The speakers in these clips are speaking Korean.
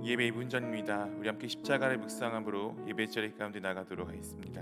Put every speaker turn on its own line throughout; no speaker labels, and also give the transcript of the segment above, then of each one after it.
예배 2분 전입니다. 우리 함께 십자가를 묵상함으로 예배 자리 가운데 나가도록 하겠습니다.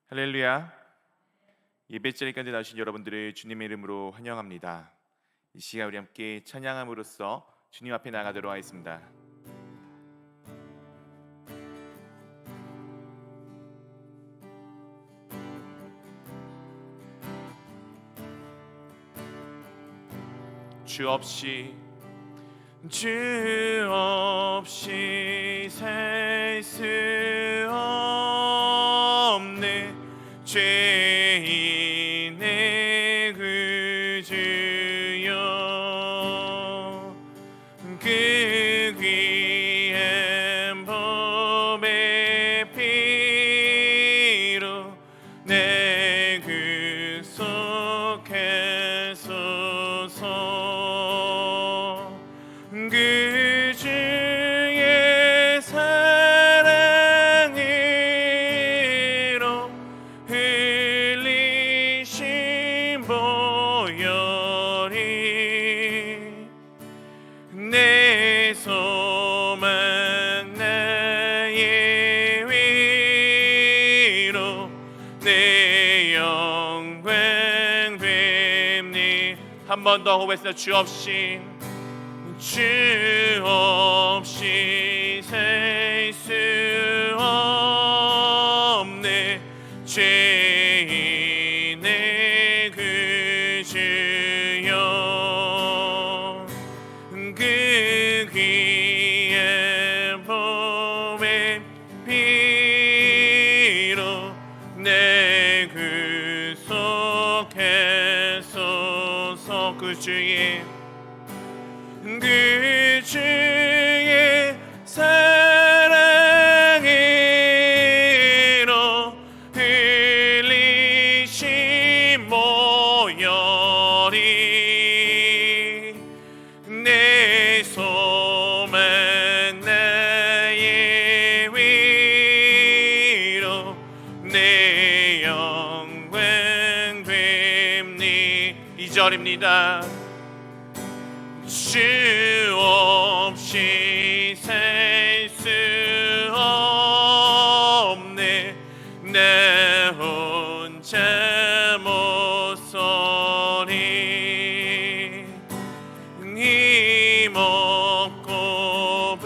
할렐루야. 예배 자리 가운데 나오신 여러분들을 주님의 이름으로 환영합니다. 이 시간 우리 함께 찬양함으로써 주님 앞에 나가도록 하겠습니다. 주 없이 살 수 없네 죄인의 구주여 그 귀한 보배 피로 내 구속하소서 그 주의 사랑으로 흘리신 보혈이 내 소망 나의 위로 내 영광 됩니. 한 번 더 호흡해서 주 없이 살 수 없네 죄인의 구주여 그 귀한 보배 피로 내 구속하소서 그 주의 사랑으로 흘리신 보혈이 내 소망 나의 위로 내 영광 됩니. 2절입니다. 주 없이 살 수 없네 나 혼자 못 서리 힘없고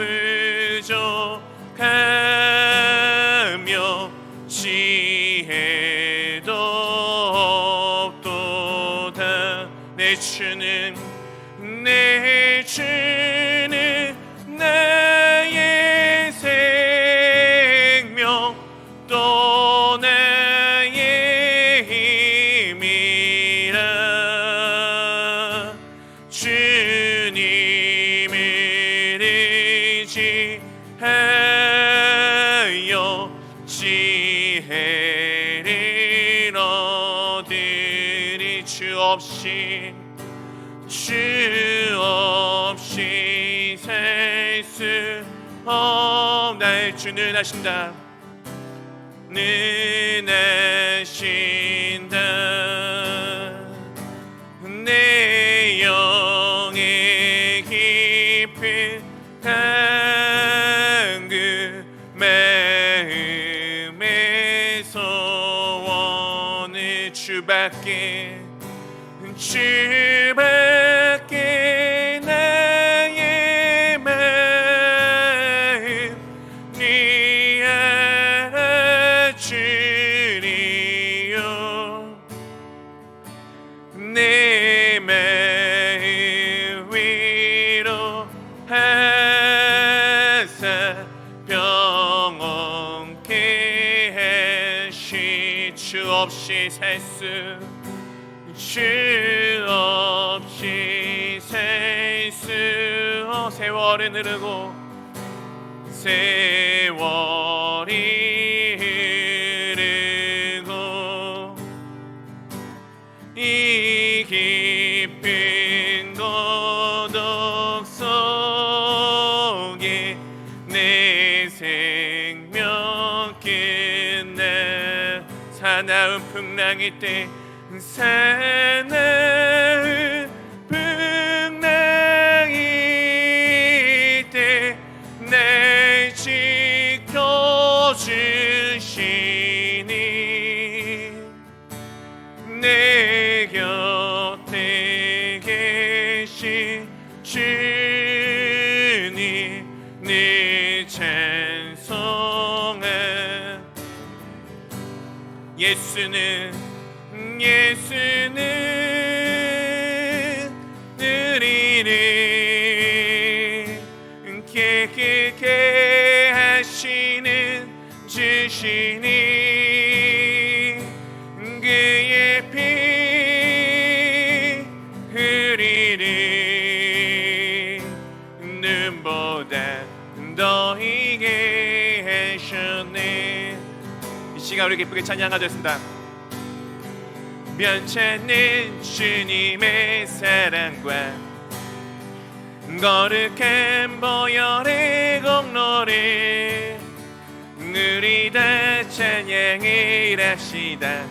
부족하며 지혜도 없도다 내 주는 나의 생명 또 나의 힘이라 주님을 의지하여 지혜를 얻으리. 주 없이 살 수 없나의 주는 하신다. 는 하신다. 내 영의 깊은 그 마음의 소원을 주밖에 나의 마음 네 알아주리요. 내 마음 위로하사 평온케 하시. 주 없이 살 수 세월은 흐르고 이 깊은 고독 속에 내 생명 끝나 사나운 풍랑일 때 사나운 풍랑일 때 날 지켜주시니 내 곁에 계신 주님 늘 찬송해. 예수는 우리를 깨끗게 하시는 주시니 그의 피 우리를 눈보다 더 희게 하셨네. 이 시간 우리 기쁘게 찬양하겠습니다. 변찮는 주님의 사랑과 거룩한 보혈의 공로를 누리다 찬양을 합시다.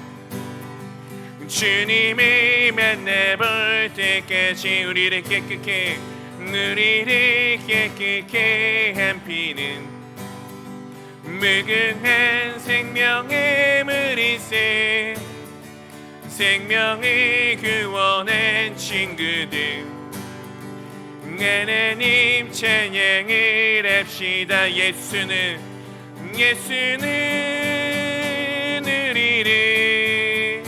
주님을 만나볼 때까지 우리를 깨끗게 한 피는 무궁한 생명의 물이세. 생명을 구원한 친구들 하나님 찬양을 합시다. 예수는 우리를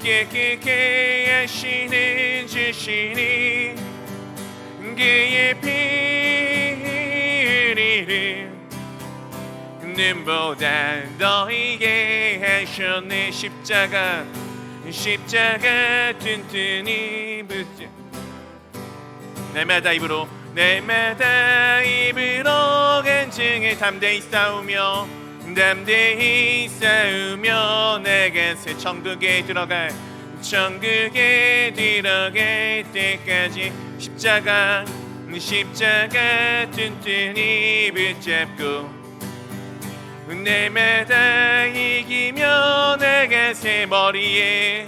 깨끗게 하시는 주시니 그의 피 우리를 눈보다 더 희게 하셨네. 십자가 튼튼히 붙여 날마다 입으로 간증을 담대히 싸우며 나가서 천국에 들어갈 때까지 십자가 튼튼히 붙잡고 날마다 이기며 나가세. 머리에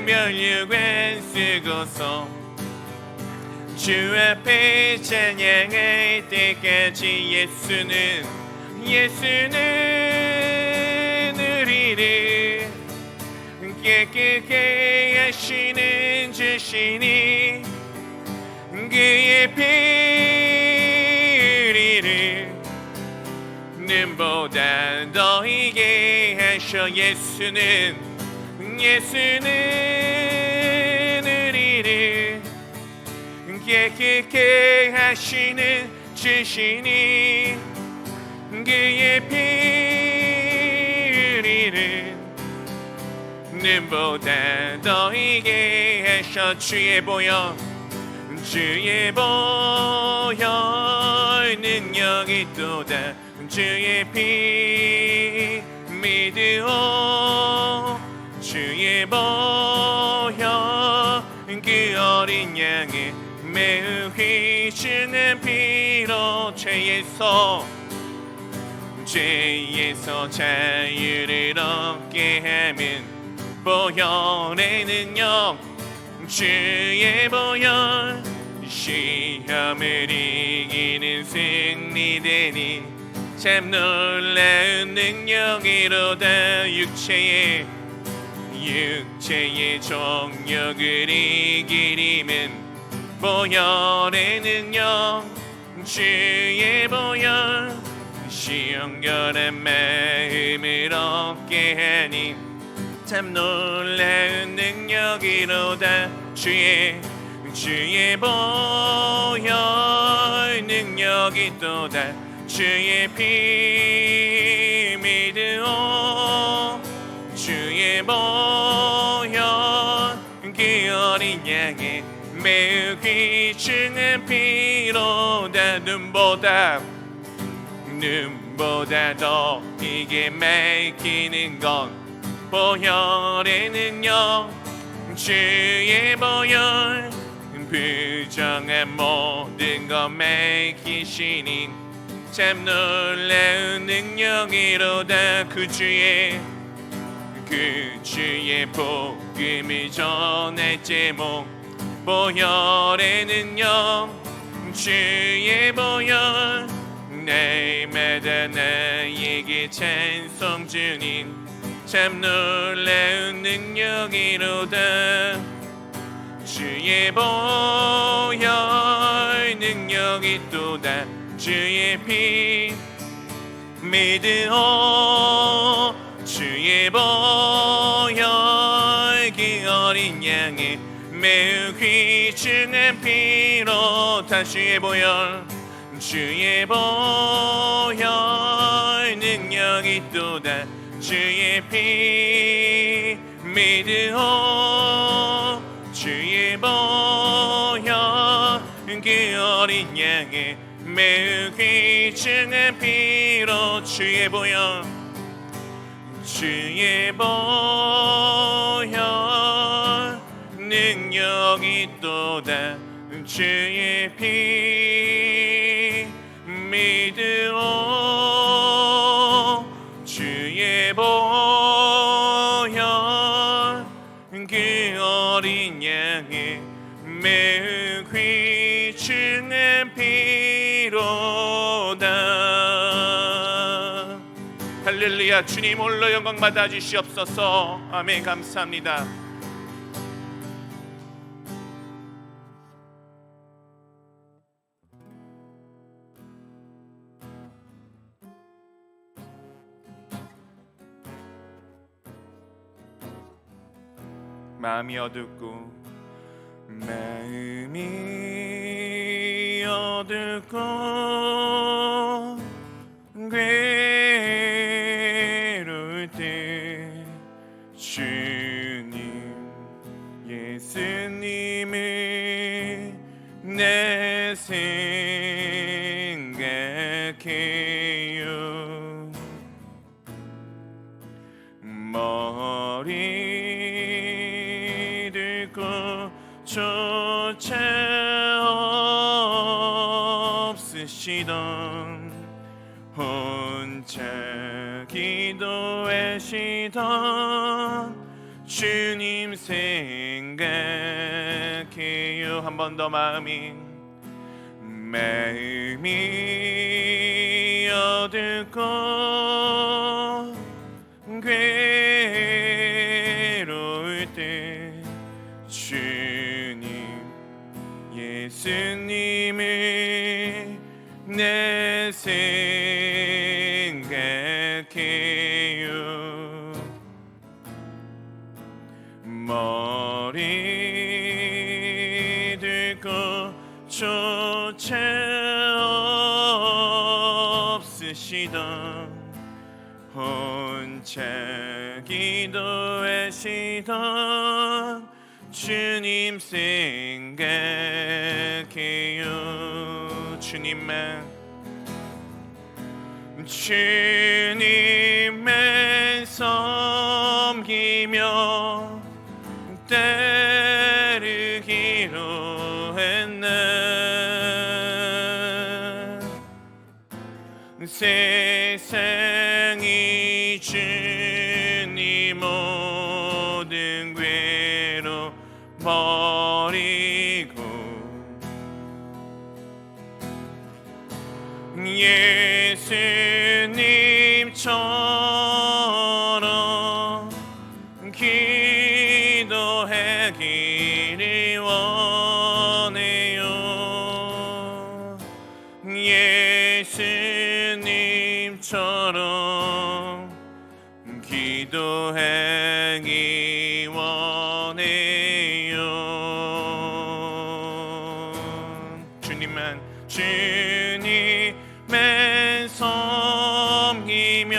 면류관 쓰고서 주 앞에 찬양할 때까지 예수는 우리를 깨끗게 하시는 주시니 그의 피 우리를 눈보다 더 희게 하셔. 예수는 우리를 깨끗게 하시는 주시니 그의 피 우리를 눈보다 더 이게 하셔 주의 보혈 주의 보혈 능력이 또다 주의 피 믿으오 주의 보혈 그 어린 양의 매우 귀중한 피로 죄에서 자유를 얻게 함은 보혈의 능력 주의 보혈 시험을 이기는 승리되니 참 놀라운 능력이로다 육체의 정욕을 이기림은 보혈의 능력 주의 보혈 시험결한 마음을 얻게 하니 참 놀라운 능력이로다 주의 보혈 능력이 또다 주의 피 믿으오 주의 보혈 그 어린 양의 매우 귀중한 피로다 눈보다 더 이게 맺히는 건 보혈의 능력 주의 보혈 부정한 모든 것 맺히시니 참 놀라운 능력이로다 그 주의 복음을 전할 제목 보혈의 능력 주의 보혈 날마다 나에게 찬송 주님 참 놀라운 능력이로다 주의 보혈 능력이 또다 주의 피 믿으오 주의 보혈 그 어린 양의 매우 귀중한 피로 다주의 보혈 능력이 또다 주의 피 믿으오 주의 보혈 그 어린 양의 매우 귀중한 피로 주의 보혈 능력이 또다 주의 피 믿으오 주의 보혈 그 어린 양의 매우 귀중한 피로다 할렐루야 주님 홀로 영광 받아 주시옵소서 아멘 감사합니다. 마음이 어둡고 괴로울 때 주님 예수님을 내 생각해요 머리 들고 조차 없으시던 혼자 기도하시던 주님 생각해요 한 번 더 마음이 어둡고 괴로울 때 주님 예수님을 내 생각해요 머리 들고 조차 없으시던 혼자 기도하시던 주님 생각해요. 주님만 섬기며 따르기로 했나. 세상이 주님 모든 괴로 버리고 예수님처럼 기도하기를 원해요. 예수님처럼 기도하기 원해요. 주님만 섬기며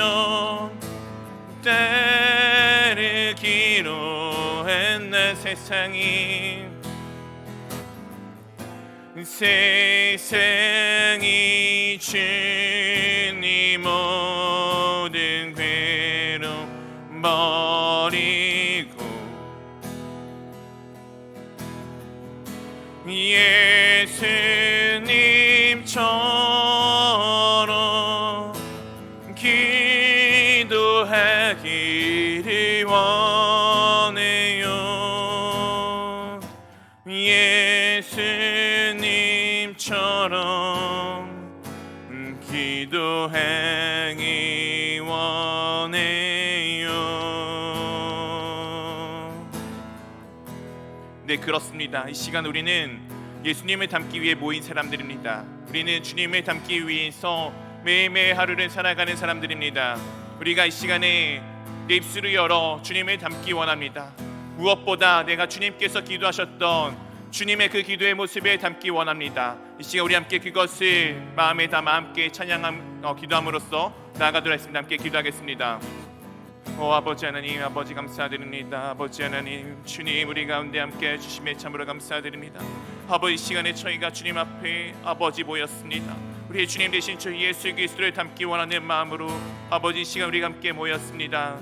따르기로 했나. 세상이 주님 모든 괴로움 버리고 예수님처럼 기도하기를 원해요. 예수님처럼 기도하기 원해요. 네, 그렇습니다. 이 시간 우리는 예수님을 닮기 위해 모인 사람들입니다. 우리는 주님을 닮기 위해서 매일매일 하루를 살아가는 사람들입니다. 우리가 이 시간에 내 입술을 열어 주님을 닮기 원합니다. 무엇보다 내가 주님께서 기도하셨던 주님의 그 기도의 모습에 담기 원합니다. 이 시간 우리 함께 그것을 마음에 담아 함께 기도함으로써 나아가도록 하겠습니다. 함께 기도하겠습니다. 아버지 하나님, 아버지 감사드립니다. 아버지 하나님, 주님 우리 가운데 함께 해주심에 참으로 감사드립니다. 아버지, 이 시간에 저희가 주님 앞에 아버지 모였습니다. 우리 주님 대신 주 예수 그리스도를 닮기 원하는 마음으로 아버지, 이 시간 우리가 함께 모였습니다.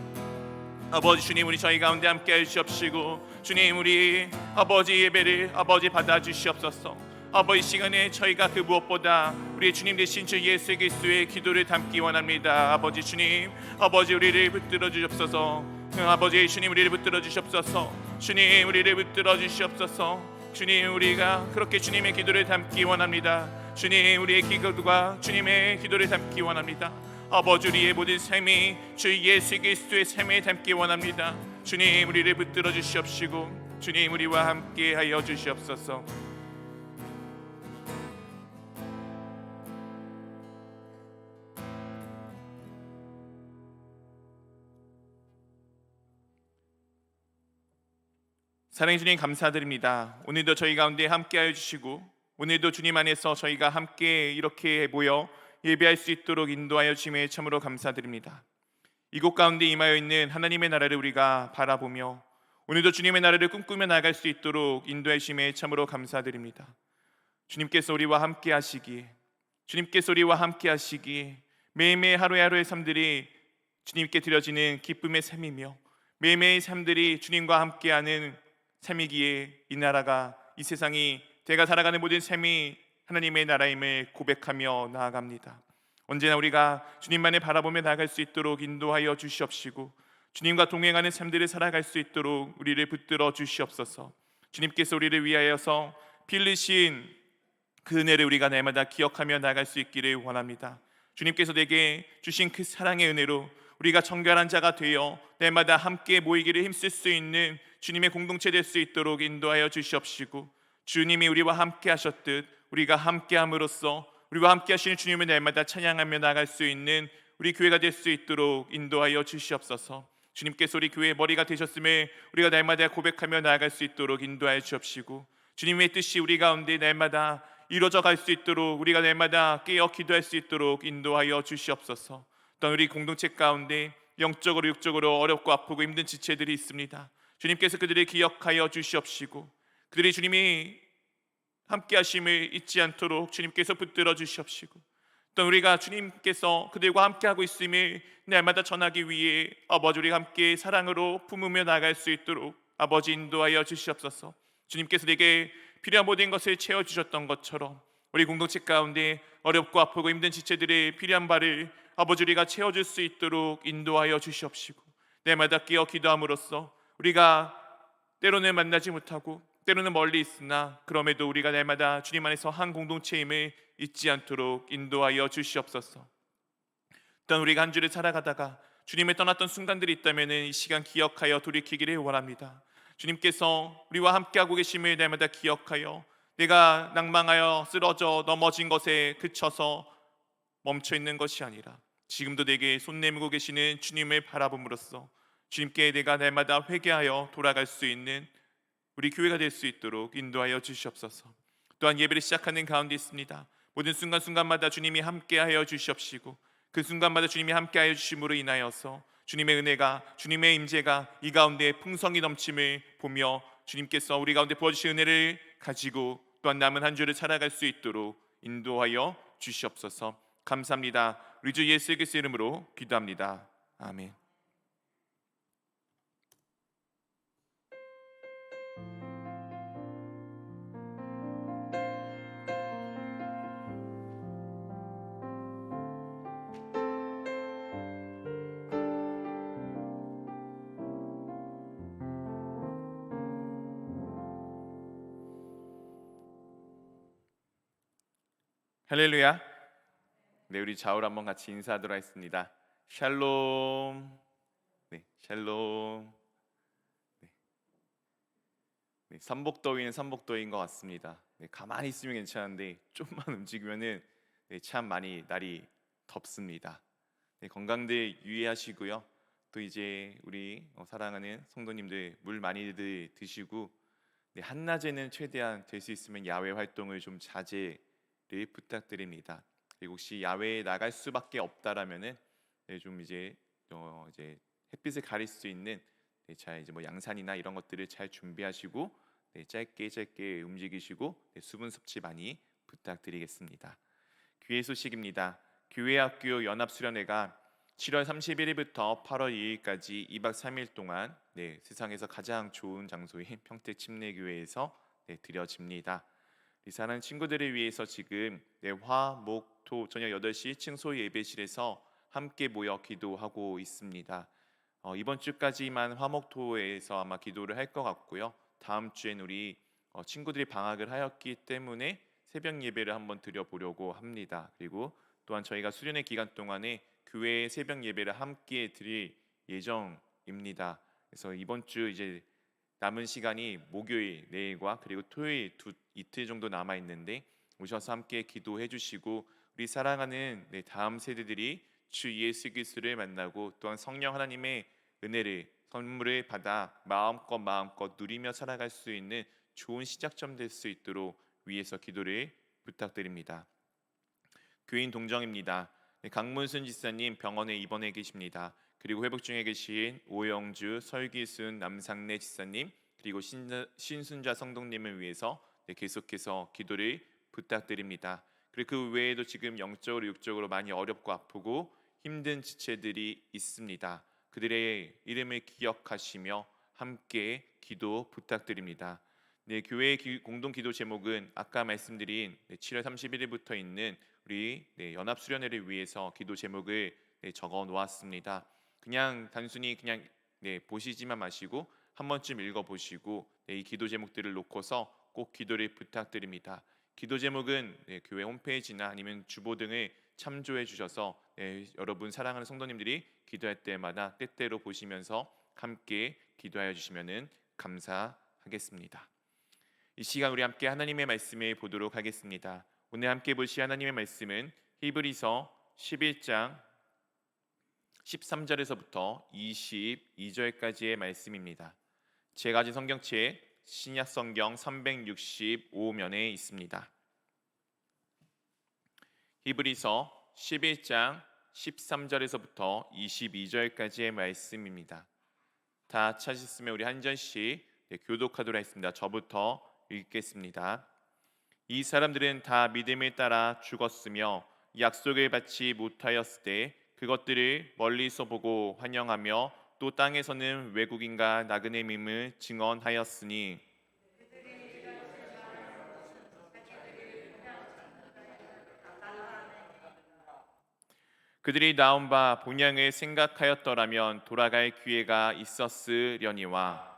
아버지 주님, 우리 저희 가운데 함께 해주시옵시고 주님, 우리 아버지 예배를 아버지 받아주시옵소서. 아버지, 시간에 저희가 그 무엇보다 우리 주님 대신 주 예수 그리스도의 기도를 담기 원합니다. 아버지 주님, 아버지 우리를 붙들어 주시옵소서. 아버지 주님, 우리를 붙들어 주시옵소서. 주님, 우리를 붙들어 주시옵소서. 주님, 우리가 그렇게 주님의 기도를 담기 원합니다. 주님, 우리의 기도가 주님의 기도를 담기 원합니다. 아버지, 우리의 모든 삶이 주 예수 그리스도의 삶에 담기 원합니다. 주님, 우리를 붙들어 주시옵시고 주님, 우리와 함께 하여 주시옵소서. 사랑해 주님, 감사드립니다. 오늘도 저희 가운데 함께 하여 주시고 오늘도 주님 안에서 저희가 함께 이렇게 모여 예배할 수 있도록 인도하여 주심에 참으로 감사드립니다. 이곳 가운데 임하여 있는 하나님의 나라를 우리가 바라보며 오늘도 주님의 나라를 꿈꾸며 나아갈 수 있도록 인도하여 주심에 참으로 감사드립니다. 주님께서 우리와 함께 하시기, 주님께서 우리와 함께 하시기, 매일매일 하루하루의 삶들이 주님께 드려지는 기쁨의 삶이며 매일매일 삶들이 주님과 함께하는 삶이기에 이 나라가, 이 세상이, 제가 살아가는 모든 삶이 하나님의 나라임을 고백하며 나아갑니다. 언제나 우리가 주님만을 바라보며 나아갈 수 있도록 인도하여 주시옵시고 주님과 동행하는 삶들을 살아갈 수 있도록 우리를 붙들어 주시옵소서. 주님께서 우리를 위하여서 피 흘리신 그 은혜를 우리가 날마다 기억하며 나아갈 수 있기를 원합니다. 주님께서 내게 주신 그 사랑의 은혜로 우리가 정결한 자가 되어 날마다 함께 모이기를 힘쓸 수 있는 주님의 공동체 될 수 있도록 인도하여 주시옵시고 주님이 우리와 함께 하셨듯 우리가 함께 함으로써 우리와 함께 하시는 주님을 날마다 찬양하며 나아갈 수 있는 우리 교회가 될 수 있도록 인도하여 주시옵소서. 주님께서 우리 교회의 머리가 되셨음을 우리가 날마다 고백하며 나아갈 수 있도록 인도하여 주옵시고 주님의 뜻이 우리 가운데 날마다 이루어져 갈 수 있도록 우리가 날마다 깨어 기도할 수 있도록 인도하여 주시옵소서. 또한 우리 공동체 가운데 영적으로 육적으로 어렵고 아프고 힘든 지체들이 있습니다. 주님께서 그들을 기억하여 주시옵시고 그들이 주님이 함께 하심을 잊지 않도록 주님께서 붙들어 주시옵시고 또 우리가 주님께서 그들과 함께 하고 있음을 날마다 전하기 위해 아버지 우리가 함께 사랑으로 품으며 나갈 수 있도록 아버지 인도하여 주시옵소서. 주님께서 내게 필요한 모든 것을 채워주셨던 것처럼 우리 공동체 가운데 어렵고 아프고 힘든 지체들의 필요한 바를 아버지 우리가 채워줄 수 있도록 인도하여 주시옵시고 날마다 깨어 기도함으로써 우리가 때로는 만나지 못하고 때로는 멀리 있으나 그럼에도 우리가 날마다 주님 안에서 한 공동체임을 잊지 않도록 인도하여 주시옵소서. 또한 우리가 한 주를 살아가다가 주님을 떠났던 순간들이 있다면 이 시간 기억하여 돌이키기를 원합니다. 주님께서 우리와 함께하고 계심을 날마다 기억하여 내가 낭망하여 쓰러져 넘어진 것에 그쳐서 멈춰있는 것이 아니라 지금도 내게 손 내밀고 계시는 주님을 바라봄으로써 주님께 내가 날마다 회개하여 돌아갈 수 있는 우리 교회가 될 수 있도록 인도하여 주시옵소서. 또한 예배를 시작하는 가운데 있습니다. 모든 순간순간마다 주님이 함께하여 주시옵시고 그 순간마다 주님이 함께하여 주심으로 인하여서 주님의 은혜가 주님의 임재가 이 가운데 풍성히 넘침을 보며 주님께서 우리 가운데 부어주신 은혜를 가지고 또한 남은 한 주를 살아갈 수 있도록 인도하여 주시옵소서. 감사합니다. 우리 주 예수 그리스도 이름으로 기도합니다. 아멘. 할렐루야. 네, 우리 좌우로 한번 같이 인사하도록 하겠습니다. 샬롬. 네, 샬롬. 네, 네, 삼복더위는 삼복더위인 것 같습니다. 네, 가만히 있으면 괜찮은데 좀만 움직이면은 네, 참 많이 날이 덥습니다. 네, 건강들 유의하시고요. 또 이제 우리 사랑하는 성도님들 물 많이들 드시고 네, 한낮에는 최대한 될 수 있으면 야외 활동을 좀 자제를 부탁드립니다. 그리고 혹시 야외에 나갈 수밖에 없다라면은 네, 좀 이제 햇빛을 가릴 수 있는 네, 잘 이제 뭐 양산이나 이런 것들을 잘 준비하시고 네, 짧게 움직이시고 네, 수분 섭취 많이 부탁드리겠습니다. 교회 소식입니다. 교회학교 연합수련회가 7월 31일부터 8월 2일까지 2박 3일 동안 네, 세상에서 가장 좋은 장소인 평택 침례교회에서 네, 드려집니다. 이 사랑하는 친구들을 위해서 지금 네, 화, 목, 토 저녁 8시 층소 예배실에서 함께 모여 기도하고 있습니다. 이번 주까지만 화목토에서 아마 기도를 할 것 같고요. 다음 주엔 우리 친구들이 방학을 하였기 때문에 새벽 예배를 한번 드려보려고 합니다. 그리고 또한 저희가 수련회 기간 동안에 교회 새벽 예배를 함께 드릴 예정입니다. 그래서 이번 주 이제 남은 시간이 목요일 내일과 그리고 토요일 이틀 정도 남아 있는데 오셔서 함께 기도해 주시고 우리 사랑하는 다음 세대들이 주 예수 그리스도를 만나고 또한 성령 하나님의 은혜를 선물을 받아 마음껏 누리며 살아갈 수 있는 좋은 시작점 될 수 있도록 위에서 기도를 부탁드립니다. 교인 동정입니다. 강문순 지사님 병원에 입원해 계십니다. 그리고 회복 중에 계신 오영주, 설기순, 남상래 지사님 그리고 신순자 성도님을 위해서 계속해서 기도를 부탁드립니다. 그리고 그 외에도 지금 영적으로 육적으로 많이 어렵고 아프고 힘든 지체들이 있습니다. 그들의 이름을 기억하시며 함께 기도 부탁드립니다. 네, 교회의 공동 기도 제목은 아까 말씀드린 7월 31일부터 있는 우리 연합수련회를 위해서 기도 제목을 적어 놓았습니다. 그냥 단순히 그냥 보시지만 마시고 한 번쯤 읽어보시고 이 기도 제목들을 놓고서 꼭 기도를 부탁드립니다. 기도 제목은 교회 홈페이지나 아니면 주보 등을 참조해 주셔서 여러분 사랑하는 성도님들이 기도할 때마다 때때로 보시면서 함께 기도하여 주시면 감사하겠습니다. 이 시간 우리 함께 하나님의 말씀을 보도록 하겠습니다. 오늘 함께 보실 하나님의 말씀은 히브리서 11장 13절에서부터 22절까지의 말씀입니다. 제가 가진 성경책 신약 성경 365면에 있습니다. 히브리서 11장 13절에서부터 22절까지의 말씀입니다. 다 찾으셨으면 우리 한 절씩 교독하도록 하겠습니다. 저부터 읽겠습니다. 이 사람들은 다 믿음을 따라 죽었으며 약속을 받지 못하였을 때 그것들을 멀리서 보고 환영하며 또 땅에서는 외국인과 나그네 밈을 증언하였으니 그들이 나온 바 본향을 생각하였더라면 돌아갈 기회가 있었으려니와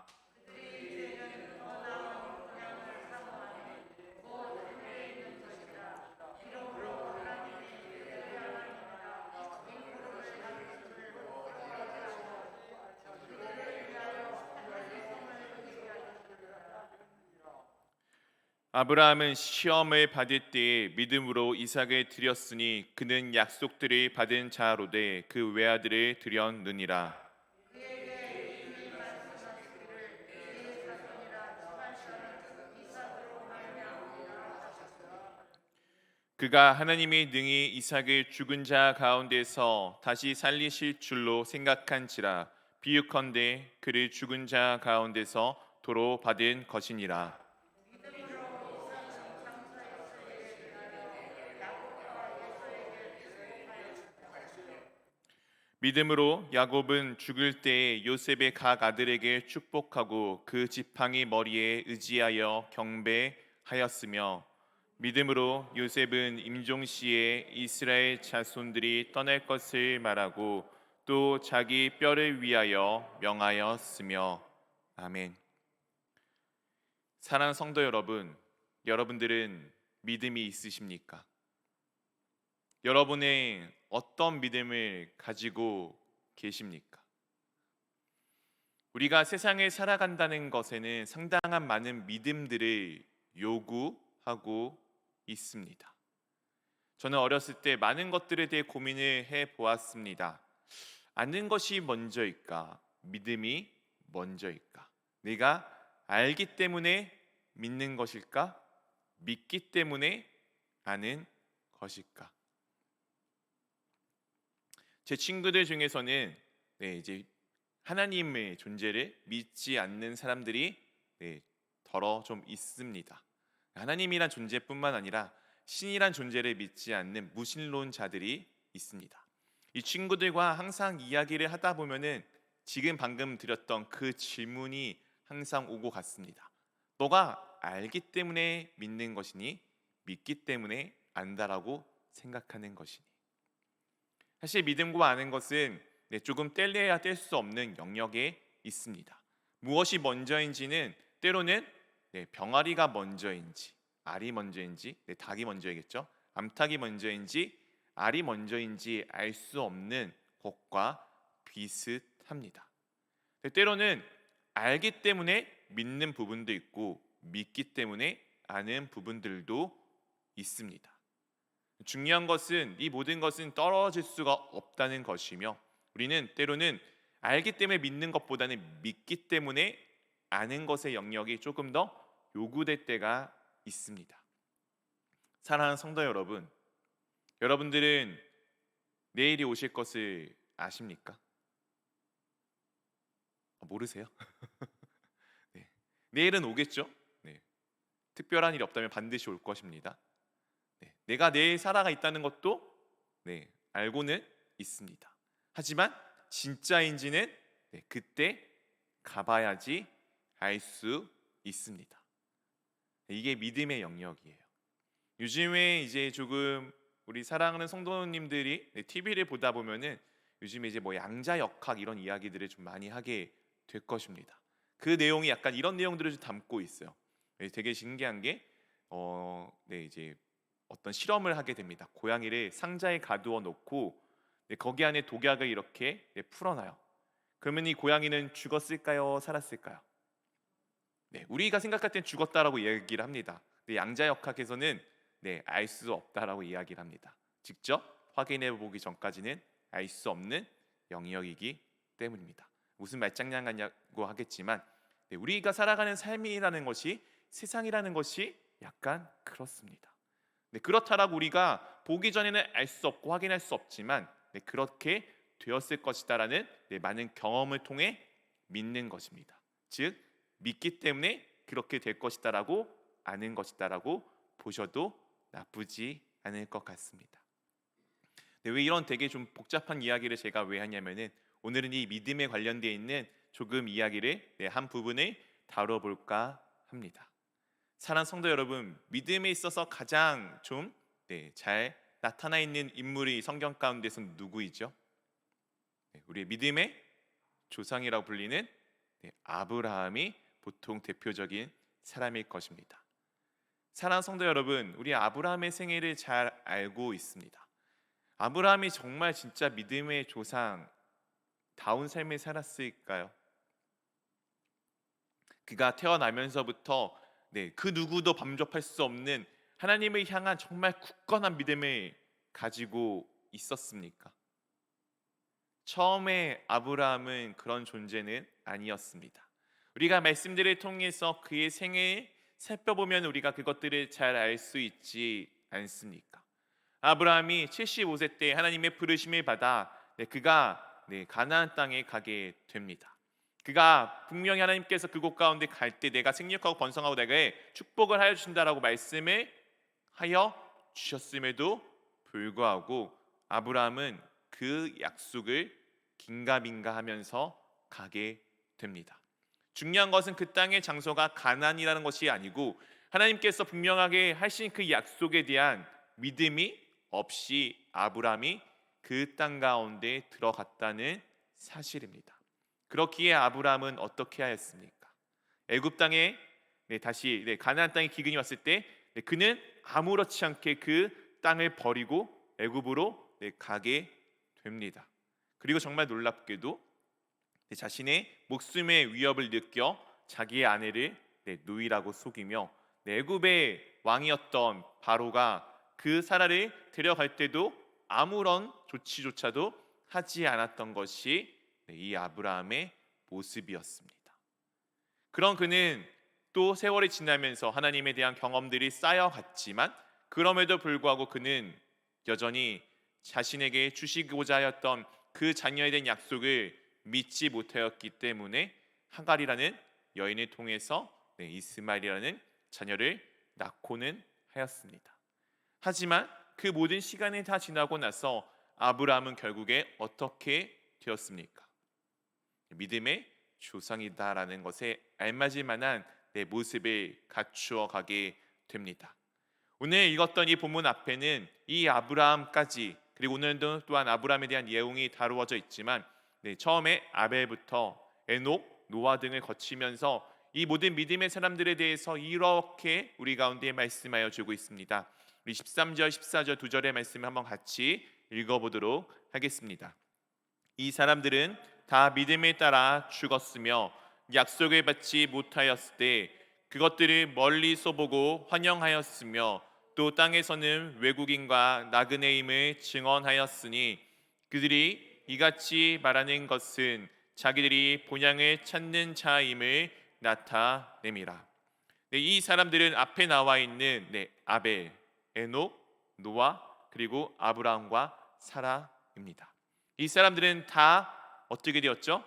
아브라함은 시험을 받을 때에 믿음으로 이삭을 드렸으니 그는 약속들을 받은 자로되 그 외아들을 드렸느니라. 그가 하나님이 능히 이삭을 죽은 자 가운데서 다시 살리실 줄로 생각한지라 비유컨대 그를 죽은 자 가운데서 도로 받은 것이니라. 믿음으로 야곱은 죽을 때에 요셉의 각 아들에게 축복하고 그 지팡이 머리에 의지하여 경배하였으며 믿음으로 요셉은 임종시에 이스라엘 자손들이 떠날 것을 말하고 또 자기 뼈를 위하여 명하였으며 아멘. 사랑하는 성도 여러분, 여러분들은 믿음이 있으십니까? 여러분의 어떤 믿음을 가지고 계십니까? 우리가 세상을 살아간다는 것에는 상당한 많은 믿음들을 요구하고 있습니다. 저는 어렸을 때 많은 것들에 대해 고민을 해보았습니다. 아는 것이 먼저일까? 믿음이 먼저일까? 내가 알기 때문에 믿는 것일까? 믿기 때문에 아는 것일까? 제 친구들 중에서는 이제 하나님의 존재를 믿지 않는 사람들이 더러 좀 있습니다. 하나님이란 존재뿐만 아니라 신이란 존재를 믿지 않는 무신론자들이 있습니다. 이 친구들과 항상 이야기를 하다 보면은 지금 방금 드렸던 그 질문이 항상 오고 갔습니다. 너가 알기 때문에 믿는 것이니 믿기 때문에 안다라고 생각하는 것이니. 사실 믿음과 아는 것은 조금 뗄래야 뗄 수 없는 영역에 있습니다. 무엇이 먼저인지는 때로는 병아리가 먼저인지 알이 먼저인지 닭이 먼저이겠죠. 암탉이 먼저인지 알이 먼저인지 알 수 없는 것과 비슷합니다. 때로는 알기 때문에 믿는 부분도 있고 믿기 때문에 아는 부분들도 있습니다. 중요한 것은 이 모든 것은 떨어질 수가 없다는 것이며 우리는 때로는 알기 때문에 믿는 것보다는 믿기 때문에 아는 것의 영역이 조금 더 요구될 때가 있습니다. 사랑하는 성도 여러분, 여러분들은 내일이 오실 것을 아십니까? 모르세요? 네. 내일은 오겠죠? 특별한 일이 없다면 반드시 올 것입니다. 내가 내일 살아가 있다는 것도 알고는 있습니다. 하지만 진짜인지는 그때 가봐야지 알 수 있습니다. 이게 믿음의 영역이에요. 요즘에 이제 조금 우리 사랑하는 성도님들이 TV를 보다 보면은 요즘에 이제 뭐 양자역학 이런 이야기들을 좀 많이 하게 될 것입니다. 그 내용이 약간 이런 내용들을 좀 담고 있어요. 되게 신기한 게 이제 어떤 실험을 하게 됩니다. 고양이를 상자에 가두어 놓고 거기 안에 독약을 이렇게 풀어놔요. 그러면 이 고양이는 죽었을까요? 살았을까요? 우리가 생각할 땐 죽었다라고 얘기를 합니다. 근데 양자역학에서는 알 수 없다라고 이야기를 합니다. 직접 확인해 보기 전까지는 알 수 없는 영역이기 때문입니다. 무슨 말장난 같냐고 하겠지만 우리가 살아가는 삶이라는 것이 세상이라는 것이 약간 그렇습니다. 그렇다라고 우리가 보기 전에는 알 수 없고 확인할 수 없지만 그렇게 되었을 것이다라는 많은 경험을 통해 믿는 것입니다. 즉 믿기 때문에 그렇게 될 것이다라고 아는 것이다라고 보셔도 나쁘지 않을 것 같습니다. 왜 이런 되게 좀 복잡한 이야기를 제가 왜 하냐면은 오늘은 이 믿음에 관련되어 있는 조금 이야기를 한 부분을 다뤄볼까 합니다. 사랑하는 성도 여러분, 믿음에 있어서 가장 좀 잘 나타나 있는 인물이 성경 가운데서 누구이죠? 우리의 믿음의 조상이라고 불리는 아브라함이 보통 대표적인 사람일 것입니다. 사랑하는 성도 여러분, 우리 아브라함의 생애를 잘 알고 있습니다. 아브라함이 정말 진짜 믿음의 조상 다운 삶을 살았을까요? 그가 태어나면서부터 그 누구도 범접할 수 없는 하나님을 향한 정말 굳건한 믿음을 가지고 있었습니까? 처음에 아브라함은 그런 존재는 아니었습니다. 우리가 말씀들을 통해서 그의 생애를 살펴보면 우리가 그것들을 잘 알 수 있지 않습니까? 아브라함이 75세 때 하나님의 부르심을 받아 그가 가나안 땅에 가게 됩니다. 그가 분명히 하나님께서 그곳 가운데 갈 때 내가 생육하고 번성하고 내게 축복을 하여 주신다라고 말씀을 하여 주셨음에도 불구하고 아브라함은 그 약속을 긴가민가 하면서 가게 됩니다. 중요한 것은 그 땅의 장소가 가나안이라는 것이 아니고 하나님께서 분명하게 하신 그 약속에 대한 믿음이 없이 아브라함이 그 땅 가운데 들어갔다는 사실입니다. 그렇기에 아브라함은 어떻게 하였습니까? 애굽 땅에 다시 가나안 땅에 기근이 왔을 때 그는 아무렇지 않게 그 땅을 버리고 애굽으로 가게 됩니다. 그리고 정말 놀랍게도 자신의 목숨의 위협을 느껴 자기의 아내를 노이라고 속이며 애굽의 왕이었던 바로가 그 사라를 데려갈 때도 아무런 조치조차도 하지 않았던 것이 이 아브라함의 모습이었습니다. 그런 그는 또 세월이 지나면서 하나님에 대한 경험들이 쌓여갔지만 그럼에도 불구하고 그는 여전히 자신에게 주시고자 하였던 그 자녀에 대한 약속을 믿지 못하였기 때문에 하갈이라는 여인을 통해서 이스마엘이라는 자녀를 낳고는 하였습니다. 하지만 그 모든 시간이 다 지나고 나서 아브라함은 결국에 어떻게 되었습니까? 믿음의 조상이다라는 것에 알맞을 만한 내 모습을 갖추어 가게 됩니다. 오늘 읽었던 이 본문 앞에는 이 아브라함까지 그리고 오늘도 또한 아브라함에 대한 내용이 다루어져 있지만 처음에 아벨부터 에녹, 노아 등을 거치면서 이 모든 믿음의 사람들에 대해서 이렇게 우리 가운데 말씀하여 주고 있습니다. 우리 13절, 14절 두 절의 말씀을 한번 같이 읽어보도록 하겠습니다. 이 사람들은 다 믿음에 따라 죽었으며 약속을 받지 못하였을 때 그것들을 멀리서 보고 환영하였으며 또 땅에서는 외국인과 나그네임을 증언하였으니 그들이 이같이 말하는 것은 자기들이 본향을 찾는 자임을 나타냅니다. 이 사람들은 앞에 나와 있는 아벨, 에녹, 노아 그리고 아브라함과 사라입니다. 이 사람들은 다 어떻게 되었죠?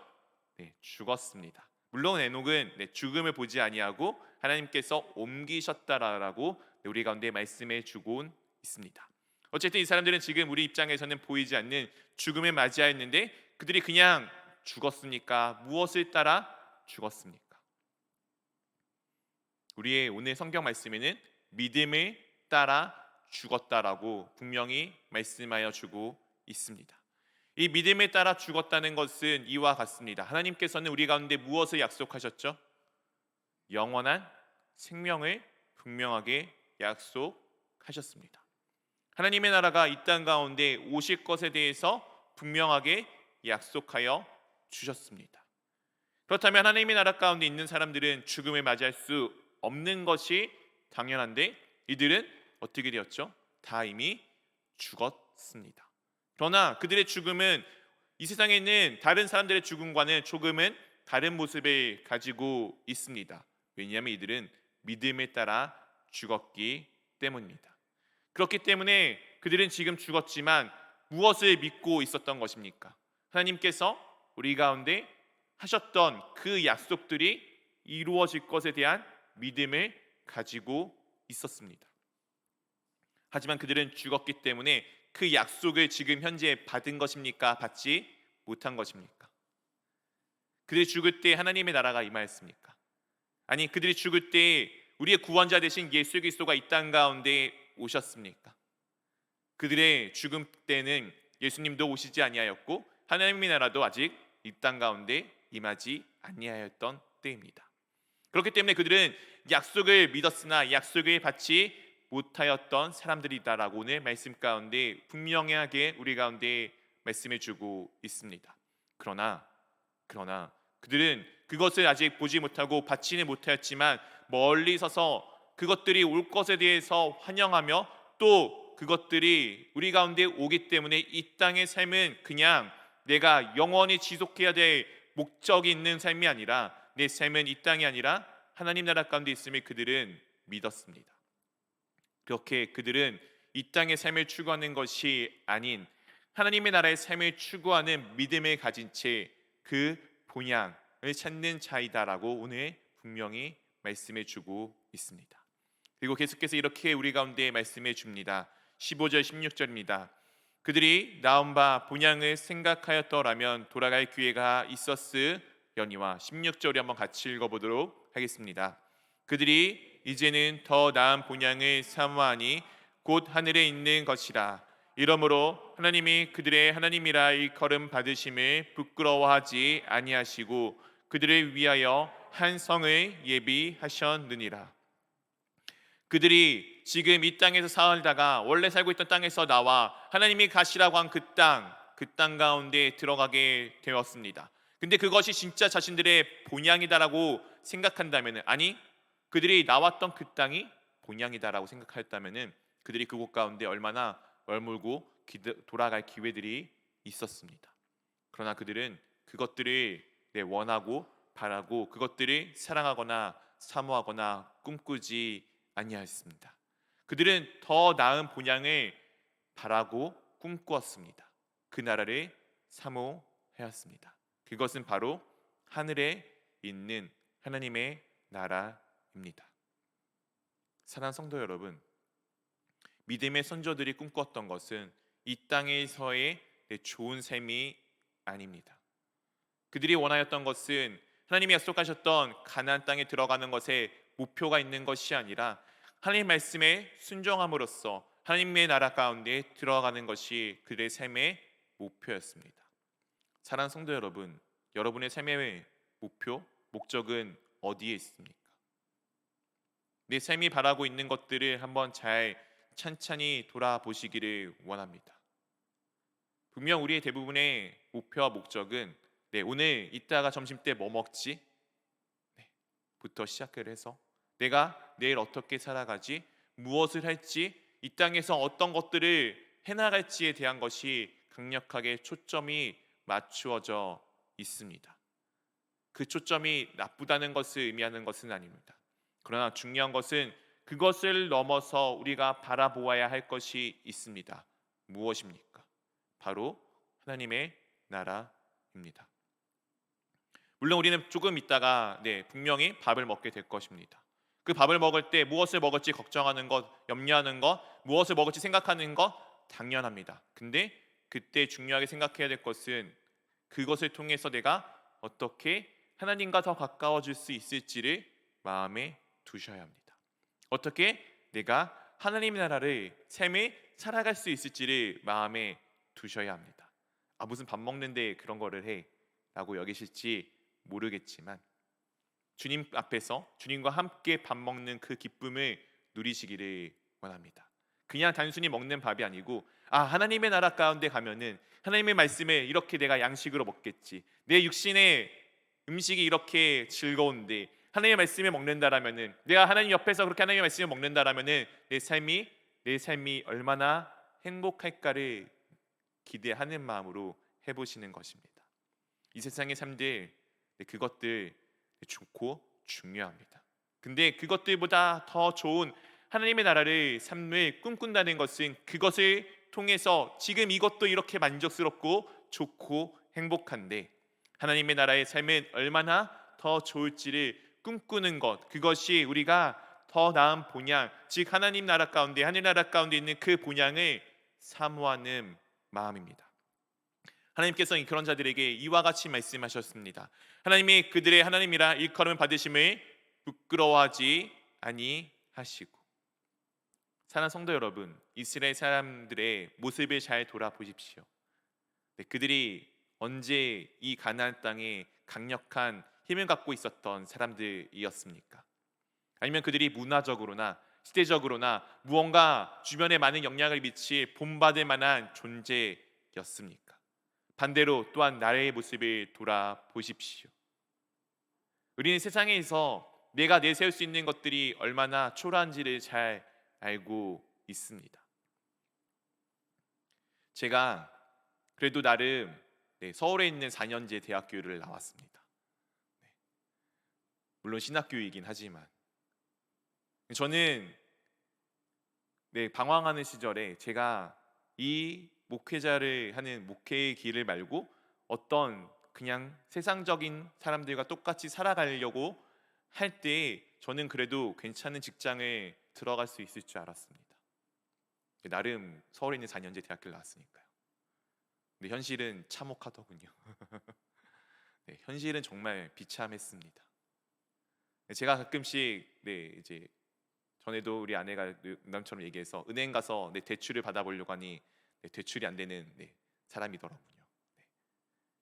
죽었습니다. 물론 에녹은 죽음을 보지 아니하고 하나님께서 옮기셨다라고 우리 가운데 말씀해 주고 있습니다. 어쨌든 이 사람들은 지금 우리 입장에서는 보이지 않는 죽음을 맞이하였는데 그들이 그냥 죽었습니까? 무엇을 따라 죽었습니까? 우리의 오늘 성경 말씀에는 믿음을 따라 죽었다라고 분명히 말씀하여 주고 있습니다. 이 믿음에 따라 죽었다는 것은 이와 같습니다. 하나님께서는 우리 가운데 무엇을 약속하셨죠? 영원한 생명을 분명하게 약속하셨습니다. 하나님의 나라가 이 땅 가운데 오실 것에 대해서 분명하게 약속하여 주셨습니다. 그렇다면 하나님의 나라 가운데 있는 사람들은 죽음을 맞이할 수 없는 것이 당연한데 이들은 어떻게 되었죠? 다 이미 죽었습니다. 그러나 그들의 죽음은 이 세상에 있는 다른 사람들의 죽음과는 조금은 다른 모습을 가지고 있습니다. 왜냐하면 이들은 믿음에 따라 죽었기 때문입니다. 그렇기 때문에 그들은 지금 죽었지만 무엇을 믿고 있었던 것입니까? 하나님께서 우리 가운데 하셨던 그 약속들이 이루어질 것에 대한 믿음을 가지고 있었습니다. 하지만 그들은 죽었기 때문에 그 약속을 지금 현재 받은 것입니까? 받지 못한 것입니까? 그들이 죽을 때 하나님의 나라가 임하였습니까? 아니, 그들이 죽을 때 우리의 구원자 되신 예수 그리스도가 이 땅 가운데 오셨습니까? 그들의 죽음 때는 예수님도 오시지 아니하였고 하나님의 나라도 아직 이 땅 가운데 임하지 아니하였던 때입니다. 그렇기 때문에 그들은 약속을 믿었으나 약속을 받지 못하였던 사람들이다라고 오늘 말씀 가운데 분명하게 우리 가운데 말씀해 주고 있습니다. 그러나 그들은 그것을 아직 보지 못하고 받지는 못하였지만 멀리 서서 그것들이 올 것에 대해서 환영하며 또 그것들이 우리 가운데 오기 때문에 이 땅의 삶은 그냥 내가 영원히 지속해야 될 목적이 있는 삶이 아니라 내 삶은 이 땅이 아니라 하나님 나라 가운데 있음을 그들은 믿었습니다. 그렇게 그들은 이 땅의 삶을 추구하는 것이 아닌 하나님의 나라의 삶을 추구하는 믿음을 가진 채 그 본향을 찾는 자이다라고 오늘 분명히 말씀해 주고 있습니다. 그리고 계속해서 이렇게 우리 가운데 말씀해 줍니다. 15절 16절입니다. 그들이 나온 바 본향을 생각하였더라면 돌아갈 기회가 있었으려니와 16절에 한번 같이 읽어보도록 하겠습니다. 그들이 이제는 더 나은 본향을 사모하니 곧 하늘에 있는 것이라. 이러므로 하나님이 그들의 하나님이라 일컬음 받으심을 부끄러워하지 아니하시고 그들을 위하여 한 성을 예비하셨느니라. 그들이 지금 이 땅에서 살다가 원래 살고 있던 땅에서 나와 하나님이 가시라고 한 그 땅 가운데 들어가게 되었습니다. 근데 그것이 진짜 자신들의 본향이다라고 생각한다면, 아니, 그들이 나왔던 그 땅이 본향이다라고 생각하였다면 그들이 그곳 가운데 얼마나 얼물고 돌아갈 기회들이 있었습니다. 그러나 그들은 그것들을 원하고 바라고 그것들을 사랑하거나 사모하거나 꿈꾸지 아니하였습니다. 그들은 더 나은 본향을 바라고 꿈꾸었습니다. 그 나라를 사모하였습니다. 그것은 바로 하늘에 있는 하나님의 나라입니다. 사랑하는 성도 여러분, 믿음의 선조들이 꿈꿨던 것은 이 땅에서의 좋은 삶이 아닙니다. 그들이 원하였던 것은 하나님이 약속하셨던 가나안 땅에 들어가는 것에 목표가 있는 것이 아니라 하나님 말씀에 순종함으로써 하나님의 나라 가운데 들어가는 것이 그들의 삶의 목표였습니다. 사랑하는 성도 여러분, 여러분의 삶의 목표, 목적은 어디에 있습니까? 내 삶이 바라고 있는 것들을 한번 잘 찬찬히 돌아보시기를 원합니다. 분명 우리의 대부분의 목표와 목적은 오늘 이따가 점심때 뭐 먹지? 부터 시작을 해서 내가 내일 어떻게 살아가지? 무엇을 할지? 이 땅에서 어떤 것들을 해나갈지에 대한 것이 강력하게 초점이 맞추어져 있습니다. 그 초점이 나쁘다는 것을 의미하는 것은 아닙니다. 그러나 중요한 것은 그것을 넘어서 우리가 바라보아야 할 것이 있습니다. 무엇입니까? 바로 하나님의 나라입니다. 물론 우리는 조금 있다가 분명히 밥을 먹게 될 것입니다. 그 밥을 먹을 때 무엇을 먹을지 걱정하는 것, 염려하는 것, 무엇을 먹을지 생각하는 것 당연합니다. 근데 그때 중요하게 생각해야 될 것은 그것을 통해서 내가 어떻게 하나님과 더 가까워질 수 있을지를 마음에 두셔야 합니다. 어떻게 내가 하나님의 나라를 삶을 살아갈 수 있을지를 마음에 두셔야 합니다. 무슨 밥 먹는데 그런 거를 해 라고 여기실지 모르겠지만 주님 앞에서 주님과 함께 밥 먹는 그 기쁨을 누리시기를 원합니다. 그냥 단순히 먹는 밥이 아니고 하나님의 나라 가운데 가면은 하나님의 말씀을 이렇게 내가 양식으로 먹겠지, 내 육신의 음식이 이렇게 즐거운데 하나님의 말씀을 먹는다라면은, 내가 하나님 옆에서 그렇게 하나님의 말씀을 먹는다라면은 내 삶이 얼마나 행복할까를 기대하는 마음으로 해보시는 것입니다. 이 세상의 삶들, 그것들 좋고 중요합니다. 근데 그것들보다 더 좋은 하나님의 나라를 삶을 꿈꾼다는 것은 그것을 통해서 지금 이것도 이렇게 만족스럽고 좋고 행복한데 하나님의 나라의 삶은 얼마나 더 좋을지를 꿈꾸는 것, 그것이 우리가 더 나은 본향, 즉 하나님 나라 가운데, 하늘나라 가운데 있는 그 본향을 사모하는 마음입니다. 하나님께서 그런 자들에게 이와 같이 말씀하셨습니다. 하나님이 그들의 하나님이라 일컬음을 받으심을 부끄러워하지 아니하시고. 사랑하는 성도 여러분, 이스라엘 사람들의 모습을 잘 돌아보십시오. 그들이 언제 이 가나안 땅에 강력한 힘을 갖고 있었던 사람들이었습니까? 아니면 그들이 문화적으로나 시대적으로나 무언가 주변에 많은 영향을 미칠 본받을 만한 존재였습니까? 반대로 또한 나라의 모습을 돌아보십시오. 우리는 세상에서 내가 내세울 수 있는 것들이 얼마나 초라한지를 잘 알고 있습니다. 제가 그래도 나름 서울에 있는 4년제 대학교를 나왔습니다. 물론 신학교이긴 하지만 저는 방황하는 시절에 제가 이 목회자를 하는 목회의 길을 말고 어떤 그냥 세상적인 사람들과 똑같이 살아가려고 할 때 저는 그래도 괜찮은 직장에 들어갈 수 있을 줄 알았습니다. 나름 서울에 있는 4년제 대학교를 나왔으니까요. 근데 현실은 참혹하더군요. 현실은 정말 비참했습니다. 제가 가끔씩 이제 전에도 우리 아내가 남처럼 얘기해서 은행 가서 대출을 받아보려고 하니 대출이 안 되는 사람이더라고요.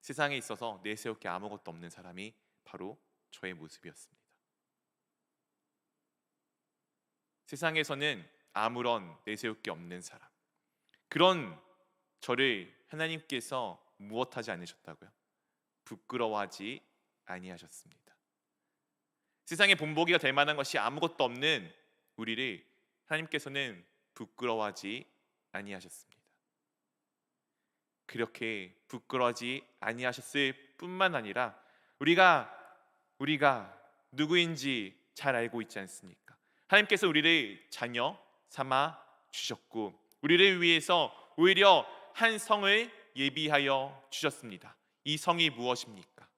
세상에 있어서 내세울 게 아무것도 없는 사람이 바로 저의 모습이었습니다. 세상에서는 아무런 내세울 게 없는 사람, 그런 저를 하나님께서 무엇하지 않으셨다고요? 부끄러워하지 아니하셨습니다. 세상에 본보기가 될 만한 것이 아무것도 없는 우리를 하나님께서는 부끄러워하지 아니하셨습니다. 그렇게 부끄러워하지 아니하셨을 뿐만 아니라 우리가 누구인지 잘 알고 있지 않습니까? 하나님께서 우리를 자녀 삼아 주셨고 우리를 위해서 오히려 한 성을 예비하여 주셨습니다. 이 성이 무엇입니까?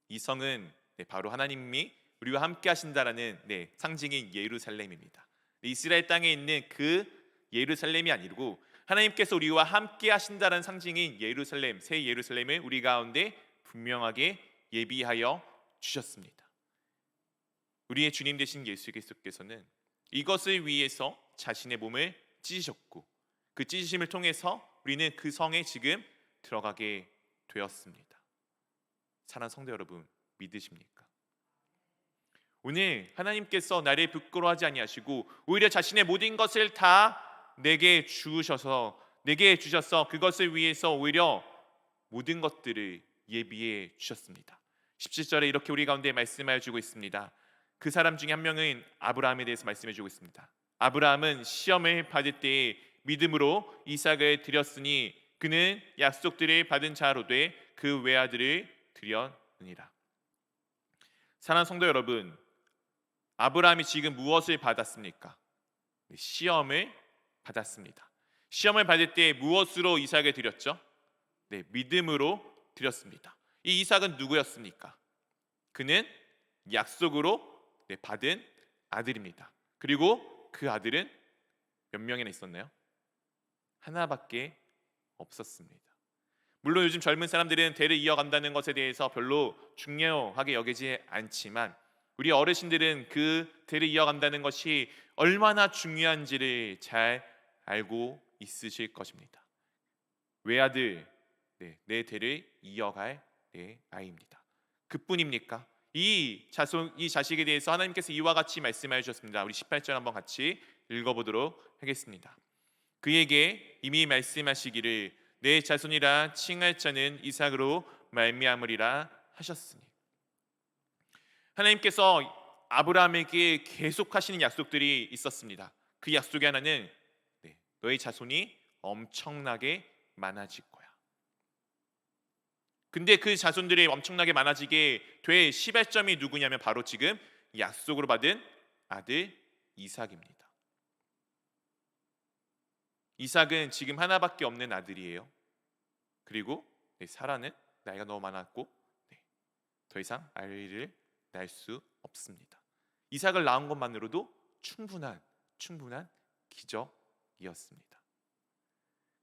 이 성은 바로 하나님이 우리와 함께 하신다라는 상징인 예루살렘입니다. 이스라엘 땅에 있는 그 예루살렘이 아니고 하나님께서 우리와 함께 하신다라는 상징인 예루살렘, 새 예루살렘을 우리 가운데 분명하게 예비하여 주셨습니다. 우리의 주님 되신 예수 그리스도께서는 이것을 위해서 자신의 몸을 찢으셨고 그 찢으심을 통해서 우리는 그 성에 지금 들어가게 되었습니다. 사랑하는 성도 여러분, 믿으십니까? 오늘 하나님께서 나를 부끄러워하지 아니하시고 오히려 자신의 모든 것을 다 내게 주셔서 그것을 위해서 오히려 모든 것들을 예비해 주셨습니다. 17절에 이렇게 우리 가운데 말씀하여 주고 있습니다. 그 사람 중에 한 명은 아브라함에 대해서 말씀해 주고 있습니다. 아브라함은 시험을 받을 때에 믿음으로 이삭을 드렸으니 그는 약속들을 받은 자로 돼 그 외아들을 드렸느니라. 사랑하는 성도 여러분, 아브라함이 지금 무엇을 받았습니까? 시험을 받았습니다. 시험을 받을 때 무엇으로 이삭을 드렸죠? 믿음으로 드렸습니다. 이 이삭은 누구였습니까? 그는 약속으로 받은 아들입니다. 그리고 그 아들은 몇 명이나 있었나요? 하나밖에 없었습니다. 물론 요즘 젊은 사람들은 대를 이어간다는 것에 대해서 별로 중요하게 여기지 않지만 우리 어르신들은 그 대를 이어간다는 것이 얼마나 중요한지를 잘 알고 있으실 것입니다. 외아들, 내 대를 이어갈 내 아이입니다. 그뿐입니까? 이 자식에 대해서 하나님께서 이와 같이 말씀해 주셨습니다. 우리 18절 한번 같이 읽어보도록 하겠습니다. 그에게 이미 말씀하시기를 내 자손이라 칭할 자는 이삭으로 말미암으리라 하셨으니. 하나님께서 아브라함에게 계속하시는 약속들이 있었습니다. 그 약속의 하나는 너의 자손이 엄청나게 많아질 거야. 근데 그 자손들이 엄청나게 많아지게 될 시발점이 누구냐면 바로 지금 약속으로 받은 아들 이삭입니다. 이삭은 지금 하나밖에 없는 아들이에요. 그리고 사라는 나이가 너무 많았고 더 이상 아이를 낳을 수 없습니다. 이삭을 낳은 것만으로도 충분한 기적이었습니다.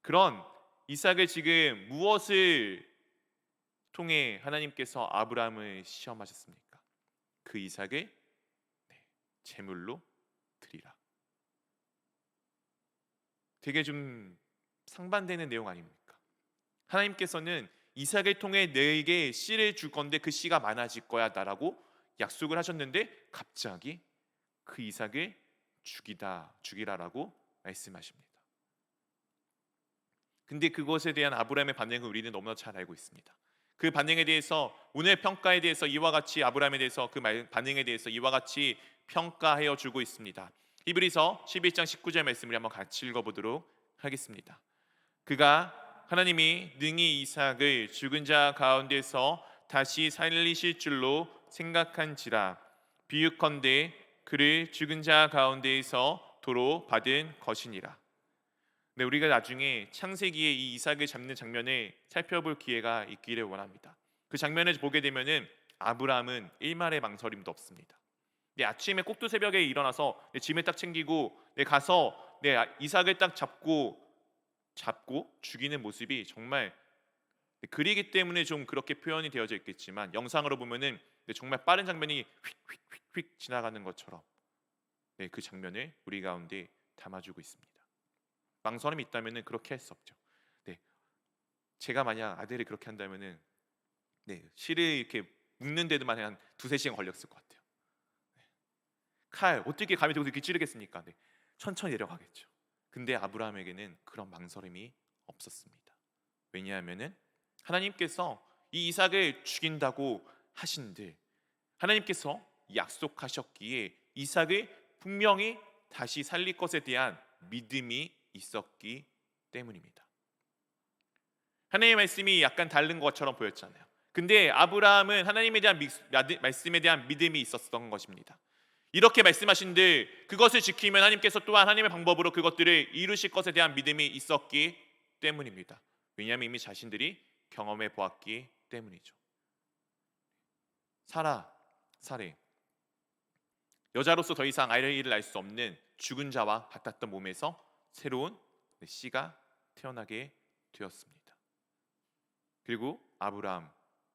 그런 이삭을 지금 무엇을 통해 하나님께서 아브라함을 시험하셨습니까? 그 이삭을 제물로 드리라. 되게 좀 상반되는 내용 아닙니까? 하나님께서는 이삭을 통해 너에게 씨를 줄 건데 그 씨가 많아질 거야 라고 약속을 하셨는데 갑자기 그 이삭을 죽이라라고 말씀하십니다. 근데 그것에 대한 아브라함의 반응을 우리는 너무나 잘 알고 있습니다. 그 반응에 대해서 오늘 평가에 대해서 이와 같이 아브라함에 대해서 그 반응에 대해서 이와 같이 평가하여 주고 있습니다. 히브리서 11장 19절 말씀을 한번 같이 읽어보도록 하겠습니다. 그가 하나님이 능히 이삭을 죽은 자 가운데서 다시 살리실 줄로 생각한지라 비유컨대 그를 죽은 자 가운데에서 도로 받은 것이니라. 네, 우리가 나중에 창세기에 이 이삭을 잡는 장면을 살펴볼 기회가 있기를 원합니다. 그 장면을 보게 되면은 아브라함은 일말의 망설임도 없습니다. 아침에 꼭두새벽에 일어나서 짐을 딱 챙기고 가서 이삭을 딱 잡고 죽이는 모습이 정말 글이기 때문에 좀 그렇게 표현이 되어져 있겠지만 영상으로 보면은 정말 빠른 장면이 휙휙휙 지나가는 것처럼 그 장면을 우리 가운데 담아주고 있습니다. 망설임이 있다면은 그렇게 할 수 없죠. 제가 만약 아들이 그렇게 한다면은 실을 이렇게 묶는 데도만 한 2-3시간 걸렸을 것 같아요. 칼 어떻게 감이 들고 이렇게 찌르겠습니까? 천천히 내려가겠죠. 근데 아브라함에게는 그런 망설임이 없었습니다. 왜냐하면은 하나님께서 이 이삭을 죽인다고 하신들 하나님께서 약속하셨기에 이삭을 분명히 다시 살릴 것에 대한 믿음이 있었기 때문입니다. 하나님의 말씀이 약간 다른 것처럼 보였잖아요. 근데 아브라함은 하나님에 대한 말씀에 대한 믿음이 있었던 것입니다. 이렇게 말씀하신들 그것을 지키면 하나님께서 또한 하나님의 방법으로 그것들을 이루실 것에 대한 믿음이 있었기 때문입니다. 왜냐하면 이미 자신들이 경험해 보았기 때문이죠. 사례 여자로서 더 이상 아이를 낳을 수 없는 죽은 자와 같았던 몸에서 새로운 씨가 태어나게 되었습니다. 그리고 아브라함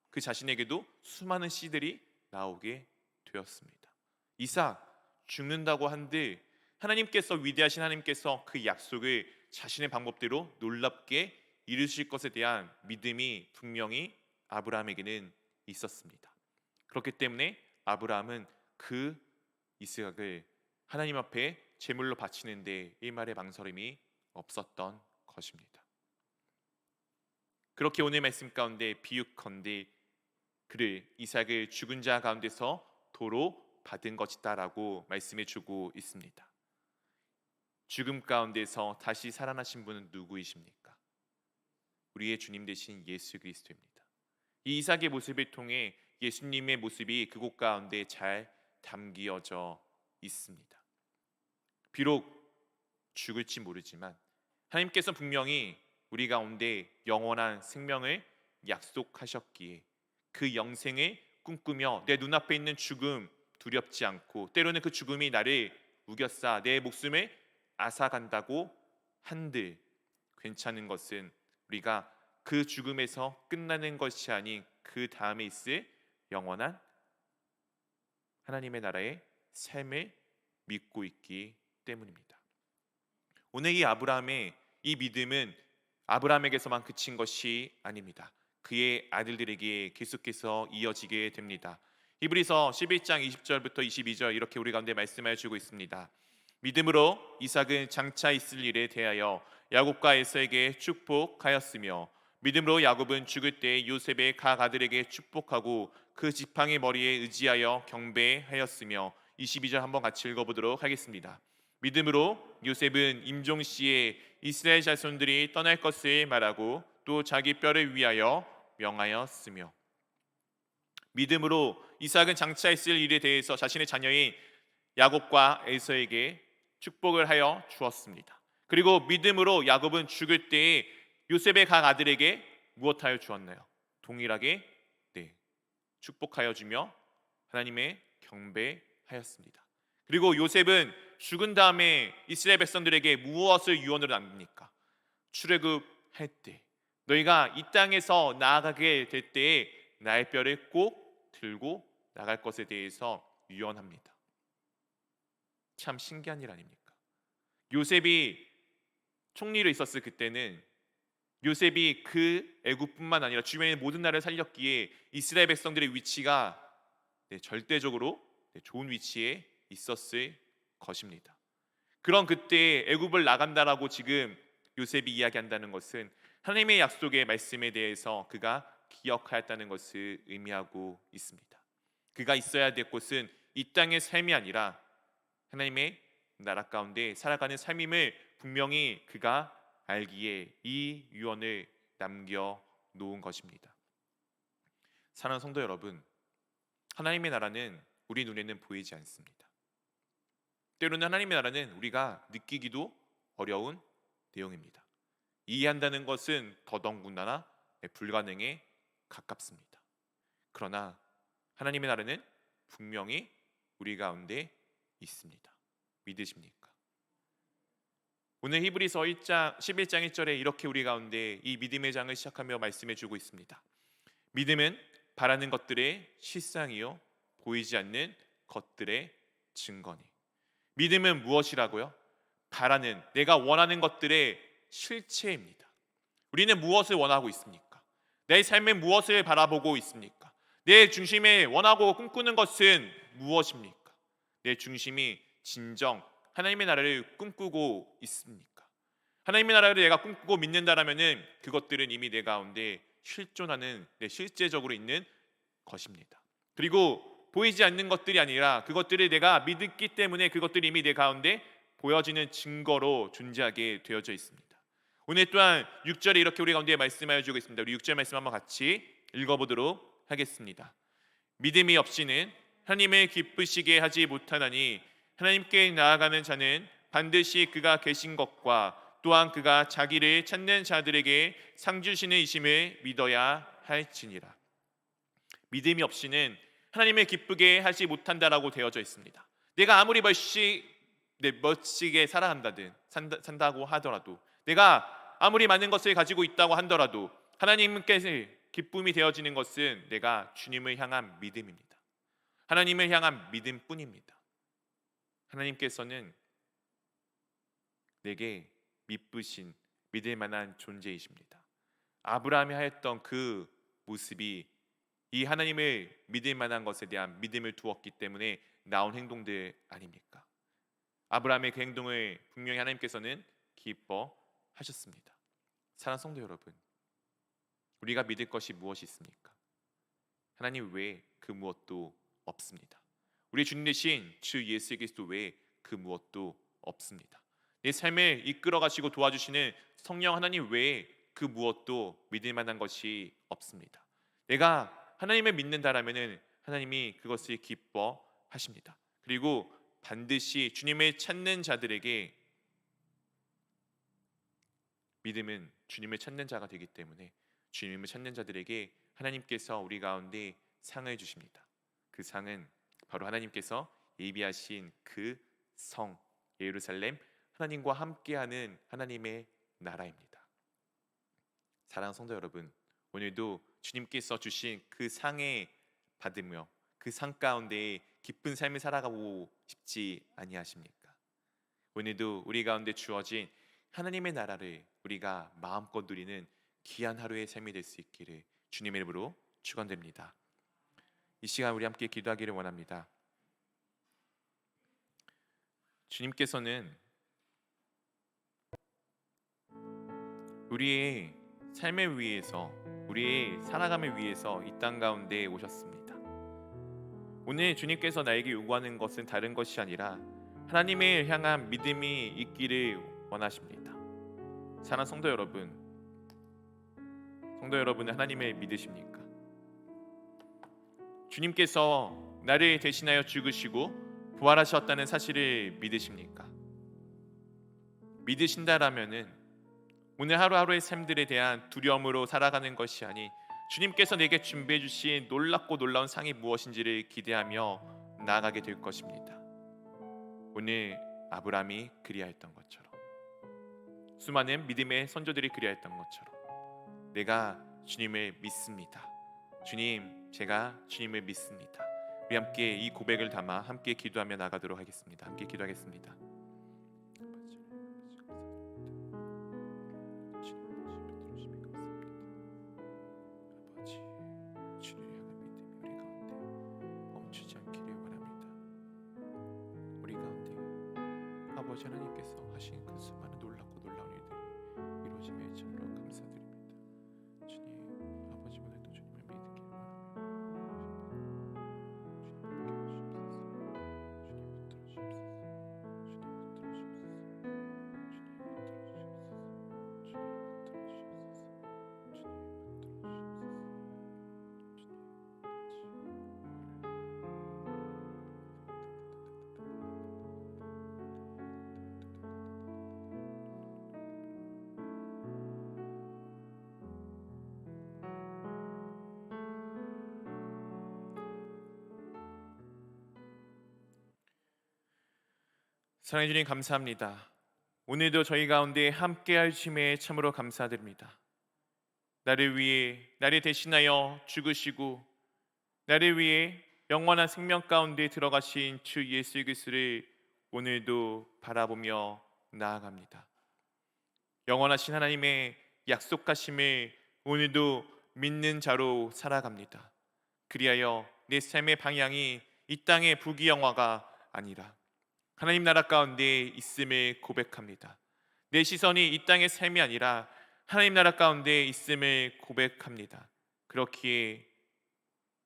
그 자신에게도 수많은 씨들이 나오게 되었습니다. 이삭 죽는다고 한들 하나님께서 위대하신 하나님께서 그 약속을 자신의 방법대로 놀랍게 이루실 것에 대한 믿음이 분명히 아브라함에게는 있었습니다. 그렇기 때문에 아브라함은 그 이삭을 하나님 앞에 제물로 바치는데 일말의 망설임이 없었던 것입니다. 그렇게 오늘 말씀 가운데 비유컨대 그를 이삭을 죽은 자 가운데서 도로 받은 것이다라고 말씀해 주고 있습니다. 죽음 가운데서 다시 살아나신 분은 누구이십니까? 우리의 주님 되신 예수 그리스도입니다. 이 이삭의 모습을 통해 예수님의 모습이 그곳 가운데 잘 담기어져 있습니다. 비록 죽을지 모르지만 하나님께서 분명히 우리 가운데 영원한 생명을 약속하셨기에 그 영생을 꿈꾸며 내 눈앞에 있는 죽음 두렵지 않고 때로는 그 죽음이 나를 우겨싸 내 목숨을 앗아간다고 한들 괜찮은 것은 우리가 그 죽음에서 끝나는 것이 아닌 그 다음에 있을 영원한 하나님의 나라의 삶을 믿고 있기 때문입니다. 오늘 이 아브라함의 이 믿음은 아브라함에게서만 그친 것이 아닙니다. 그의 아들들에게 계속해서 이어지게 됩니다. 히브리서 11장 20절부터 22절 이렇게 우리 가운데 말씀해 주고 있습니다. 믿음으로 이삭은 장차 있을 일에 대하여 야곱과 에서에게 축복하였으며 믿음으로 야곱은 죽을 때 요셉의 각 아들에게 축복하고 그 지팡이 머리에 의지하여 경배하였으며 22절 한번 같이 읽어보도록 하겠습니다. 믿음으로 요셉은 임종시에 이스라엘 자손들이 떠날 것을 말하고 또 자기 뼈를 위하여 명하였으며 믿음으로 이삭은 장차 있을 일에 대해서 자신의 자녀인 야곱과 에서에게 축복을 하여 주었습니다. 그리고 믿음으로 야곱은 죽을 때에 요셉의 각 아들에게 무엇하여 주었나요? 동일하게 축복하여 주며 하나님의 경배하였습니다. 그리고 요셉은 죽은 다음에 이스라엘 백성들에게 무엇을 유언으로 남깁니까? 출애굽할 때 너희가 이 땅에서 나아가게 될 때에 나의 뼈를 꼭 들고 나갈 것에 대해서 유언합니다. 참 신기한 일 아닙니까? 요셉이 총리로 있었을 그때는 요셉이 그 애굽뿐만 아니라 주변의 모든 나라를 살렸기에 이스라엘 백성들의 위치가 절대적으로 좋은 위치에 있었을 것입니다. 그런 그때 애굽을 나간다라고 지금 요셉이 이야기한다는 것은 하나님의 약속의 말씀에 대해서 그가 기억하였다는 것을 의미하고 있습니다. 그가 있어야 될 곳은 이 땅의 삶이 아니라 하나님의 나라 가운데 살아가는 삶임을 분명히 그가 알기에 이 유언을 남겨 놓은 것입니다. 사랑하는 성도 여러분, 하나님의 나라는 우리 눈에는 보이지 않습니다. 때로는 하나님의 나라는 우리가 느끼기도 어려운 내용입니다. 이해한다는 것은 더더군다나 불가능에 가깝습니다. 그러나 하나님의 나라는 분명히 우리 가운데 있습니다. 믿으십니까? 오늘 히브리서 1장 11장 1절에 이렇게 우리 가운데 이 믿음의 장을 시작하며 말씀해 주고 있습니다. 믿음은 바라는 것들의 실상이요 보이지 않는 것들의 증거니. 믿음은 무엇이라고요? 바라는, 내가 원하는 것들의 실체입니다. 우리는 무엇을 원하고 있습니까? 내 삶에 무엇을 바라보고 있습니까? 내 중심에 원하고 꿈꾸는 것은 무엇입니까? 내 중심이 진정 하나님의 나라를 꿈꾸고 있습니까? 하나님의 나라를 내가 꿈꾸고 믿는다라면은 그것들은 이미 내 가운데 실존하는, 실제적으로 있는 것입니다. 그리고 보이지 않는 것들이 아니라 그것들을 내가 믿었기 때문에 그것들이 이미 내 가운데 보여지는 증거로 존재하게 되어져 있습니다. 오늘 또한 6절에 이렇게 우리 가운데 말씀하여 주고 있습니다. 우리 6절 말씀 한번 같이 읽어보도록 하겠습니다. 믿음이 없이는 하나님을 기쁘시게 하지 못하나니 하나님께 나아가는 자는 반드시 그가 계신 것과 또한 그가 자기를 찾는 자들에게 상 주시는 이심을 믿어야 할지니라. 믿음이 없이는 하나님을 기쁘게 하지 못한다라고 되어져 있습니다. 내가 아무리 멋지게 산다고 하더라도, 내가 아무리 많은 것을 가지고 있다고 하더라도 하나님께 기쁨이 되어지는 것은 내가 주님을 향한 믿음입니다. 하나님을 향한 믿음뿐입니다. 하나님께서는 내게 믿으신 믿을 만한 존재이십니다. 아브라함이 하였던 그 모습이 이 하나님을 믿을 만한 것에 대한 믿음을 두었기 때문에 나온 행동들 아닙니까? 아브라함의 그 행동을 분명히 하나님께서는 기뻐하셨습니다. 사랑하는 성도 여러분, 우리가 믿을 것이 무엇이 있습니까? 하나님 외에 그 무엇도 없습니다. 우리 주님 되신 주 예수 그리스도 외에 그 무엇도 없습니다. 내 삶을 이끌어 가시고 도와주시는 성령 하나님 외에 그 무엇도 믿을 만한 것이 없습니다. 내가 하나님을 믿는다라면은 하나님이 그것을 기뻐하십니다. 그리고 반드시 주님을 찾는 자들에게, 믿음은 주님을 찾는 자가 되기 때문에 주님을 찾는 자들에게 하나님께서 우리 가운데 상을 주십니다. 그 상은 바로 하나님께서 예비하신 그 성 예루살렘, 하나님과 함께하는 하나님의 나라입니다. 사랑하는 성도 여러분, 오늘도 주님께서 주신 그 상에 받으며 그 상 가운데 기쁜 삶을 살아가고 싶지 아니하십니까? 오늘도 우리 가운데 주어진 하나님의 나라를 우리가 마음껏 누리는 귀한 하루의 삶이 될 수 있기를 주님의 이름으로 축원드립니다. 이 시간 우리 함께 기도하기를 원합니다. 주님께서는 우리의 삶을 위해서, 우리의 살아감을 위해서 이 땅 가운데 오셨습니다. 오늘 주님께서 나에게 요구하는 것은 다른 것이 아니라 하나님을 향한 믿음이 있기를 원하십니다. 사랑하는 성도 여러분은 하나님을 믿으십니까? 주님께서 나를 대신하여 죽으시고 부활하셨다는 사실을 믿으십니까? 믿으신다라면은 오늘 하루하루의 삶들에 대한 두려움으로 살아가는 것이 아닌 주님께서 내게 준비해 주신 놀랍고 놀라운 상이 무엇인지를 기대하며 나아가게 될 것입니다. 오늘 아브라함이 그리하였던 것처럼, 수많은 믿음의 선조들이 그리하였던 것처럼 내가 주님을 믿습니다. 주님, 제가 주님을 믿습니다. 우리 함께 이 고백을 담아 함께 기도하며 나가도록 하겠습니다. 함께 기도하겠습니다. 아버지 하나님께서 하신 그 수많은 놀랍고 놀라운 일들이 이루어짐에 참으로 감사드립니다. 주님, 아버지 오늘도 주님을 믿기를 사랑해 주님 감사합니다. 오늘도 저희 가운데 함께 하심에 참으로 감사드립니다. 나를 위해 나를 대신하여 죽으시고 나를 위해 영원한 생명 가운데 들어가신 주 예수 그리스도를 오늘도 바라보며 나아갑니다. 영원하신 하나님의 약속하심을 오늘도 믿는 자로 살아갑니다. 그리하여 내 삶의 방향이 이 땅의 부귀영화가 아니라 하나님 나라 가운데 있음을 고백합니다. 내 시선이 이 땅의 삶이 아니라 하나님 나라 가운데 있음을 고백합니다. 그렇기에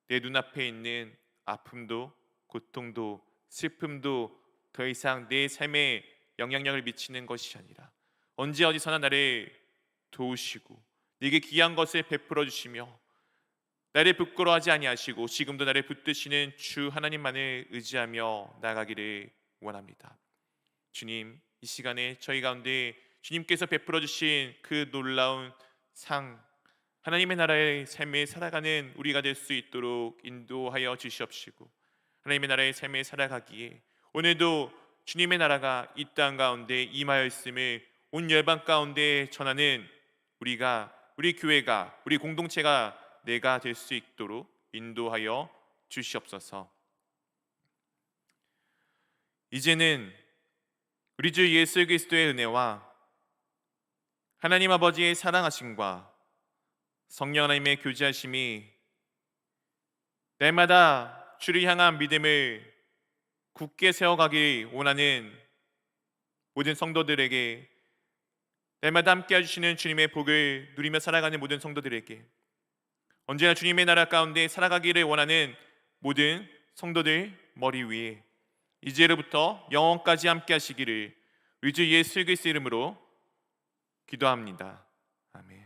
내 눈앞에 있는 아픔도 고통도 슬픔도 더 이상 내 삶에 영향력을 미치는 것이 아니라 언제 어디서나 나를 도우시고 내게 귀한 것을 베풀어 주시며 나를 부끄러워하지 아니하시고 지금도 나를 붙드시는 주 하나님만을 의지하며 나가기를 원합니다. 주님, 이 시간에 저희 가운데 주님께서 베풀어 주신 그 놀라운 상, 하나님의 나라의 삶에 살아가는 우리가 될 수 있도록 인도하여 주시옵시고 하나님의 나라의 삶에 살아가기에 오늘도 주님의 나라가 이 땅 가운데 임하였음을 온 열방 가운데 전하는 우리 교회가, 우리 공동체가 내가 될 수 있도록 인도하여 주시옵소서. 이제는 우리 주 예수 그리스도의 은혜와 하나님 아버지의 사랑하심과 성령 하나님의 교제하심이 날마다 주를 향한 믿음을 굳게 세워가기 원하는 모든 성도들에게, 날마다 함께 해주시는 주님의 복을 누리며 살아가는 모든 성도들에게, 언제나 주님의 나라 가운데 살아가기를 원하는 모든 성도들 머리 위에 이제로부터 영원까지 함께 하시기를 우리 주 예수 그리스도 이름으로 기도합니다. 아멘.